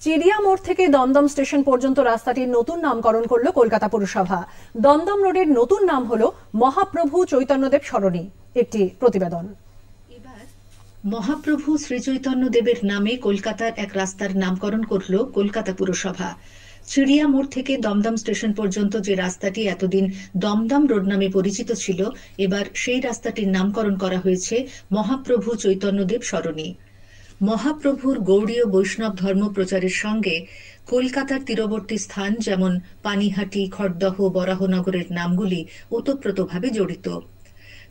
চিড়িয়া মোড় থেকে দমদম স্টেশন পর্যন্ত রাস্তাটির নতুন নামকরণ করল কলকাতা পুরসভা। দমদম রোডের নতুন নাম হলো মহাপ্রভু চৈতন্যদেব সরণি। একটি প্রতিবেদন। এবার মহাপ্রভু শ্রীচৈতন্যদেবের নামে কলকাতার এক রাস্তার নামকরণ করল কলকাতা পুরসভা। চিড়িয়া মোড় থেকে দমদম স্টেশন পর্যন্ত যে রাস্তাটি এতদিন দমদম রোড নামে পরিচিত ছিল, এবার সেই রাস্তাটির নামকরণ করা হয়েছে মহাপ্রভু চৈতন্যদেব সরণি। মহাপ্রভুর গৌড়ীয় বৈষ্ণব ধর্ম প্রচারের সঙ্গে কলকাতার তীরবর্তী স্থান যেমন পানিহাটি, খড়দহ, বরাহনগরের নামগুলি ওতপ্রোতভাবে জড়িত।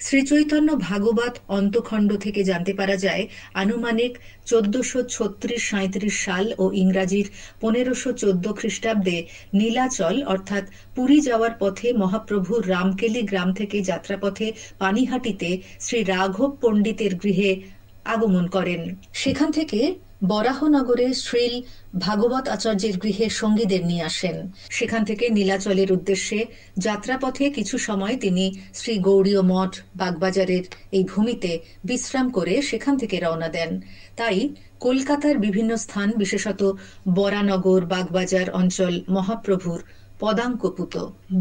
শ্রীচৈতন্য ভাগবত অন্তখণ্ড থেকে জানতে পারা যায়, আনুমানিক 1436-37 সাল ও ইংরাজির 1514 খ্রিস্টাব্দে নীলাচল অর্থাৎ পুরী যাওয়ার পথে মহাপ্রভু রামকেলি গ্রাম থেকে যাত্রাপথে পানিহাটিতে শ্রী রাঘব পণ্ডিতের গৃহে আগমন করেন। সেখান থেকে বরাহনগরে শ্রীল ভাগবত আচার্যের গৃহে সঙ্গীদের নিয়ে আসেন। সেখান থেকে নীলাচলের উদ্দেশ্যে যাত্রাপথে কিছু সময় তিনি শ্রী গৌড়ীয় মঠ বাগবাজারের এই ভূমিতে বিশ্রাম করে সেখান থেকে রওনা দেন। তাই কলকাতার বিভিন্ন স্থান, বিশেষত বরানগর, বাগবাজার অঞ্চল মহাপ্রভুর পদাঙ্কপুত।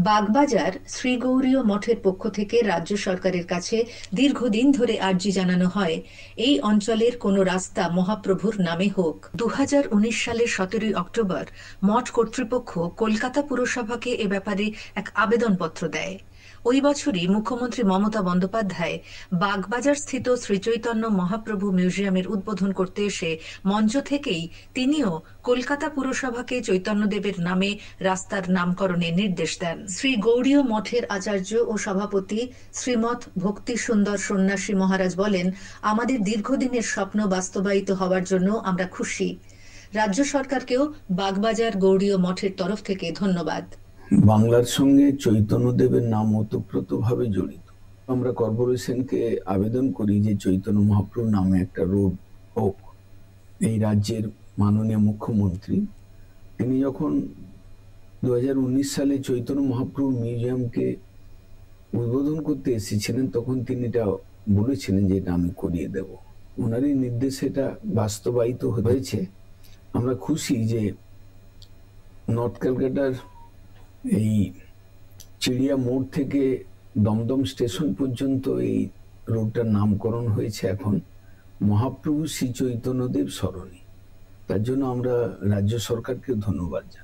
বাগবাজার শ্রীগৌরীয় মঠের পক্ষ থেকে রাজ্য সরকারের কাছে দীর্ঘদিন ধরে আর্জি জানানো হয়, এই অঞ্চলের কোনো রাস্তা মহাপ্রভুর নামে হোক। 2019 সালের 17 অক্টোবর মঠ কর্তৃপক্ষ কলকাতা পুরসভাকে এ ব্যাপারে এক আবেদনপত্র দেয়। ওই বছরই মুখ্যমন্ত্রী মমতা বন্দ্যোপাধ্যায় বাগবাজার স্থিত শ্রীচৈতন্য মহাপ্রভু মিউজিয়ামের উদ্বোধন করতে এসে মঞ্চ থেকেই তিনিও কলকাতা পুরসভাকে চৈতন্যদেবের নামে রাস্তার নামকরণের নির্দেশ দেন। শ্রী গৌড়ীয় মঠের আচার্য ও সভাপতি শ্রীমৎ ভক্তি সুন্দর সন্ন্যাসী মহারাজ বলেন, আমাদের দীর্ঘদিনের স্বপ্ন বাস্তবায়িত হওয়ার জন্য আমরা খুশি। রাজ্য সরকারকেও বাগবাজার গৌড়ীয় মঠের তরফ থেকে ধন্যবাদ। বাংলার সঙ্গে চৈতন্যদেবের নাম ওতপ্রোতভাবে জড়িত। আমরা কর্পোরেশনকে আবেদন করি যে চৈতন্য মহাপ্রভু নামে একটা রোড হোক। এই রাজ্যের মাননীয় মুখ্যমন্ত্রী তিনি যখন 2019 সালে চৈতন্য মহাপ্রভু মিউজিয়ামকে উদ্বোধন করতে এসেছিলেন, তখন তিনি এটা বলেছিলেন যে এটা আমি করিয়ে দেব। ওনারই নির্দেশে এটা বাস্তবায়িত হয়েছে। আমরা খুশি যে নর্থ ক্যালকাটার এই চিড়িয়া মোড় থেকে দমদম স্টেশন পর্যন্ত এই রোডটার নামকরণ হয়েছে এখন মহাপ্রভু শ্রী চৈতন্যদেব সরণি। তার জন্য আমরা রাজ্য সরকারকে ধন্যবাদ জানাই।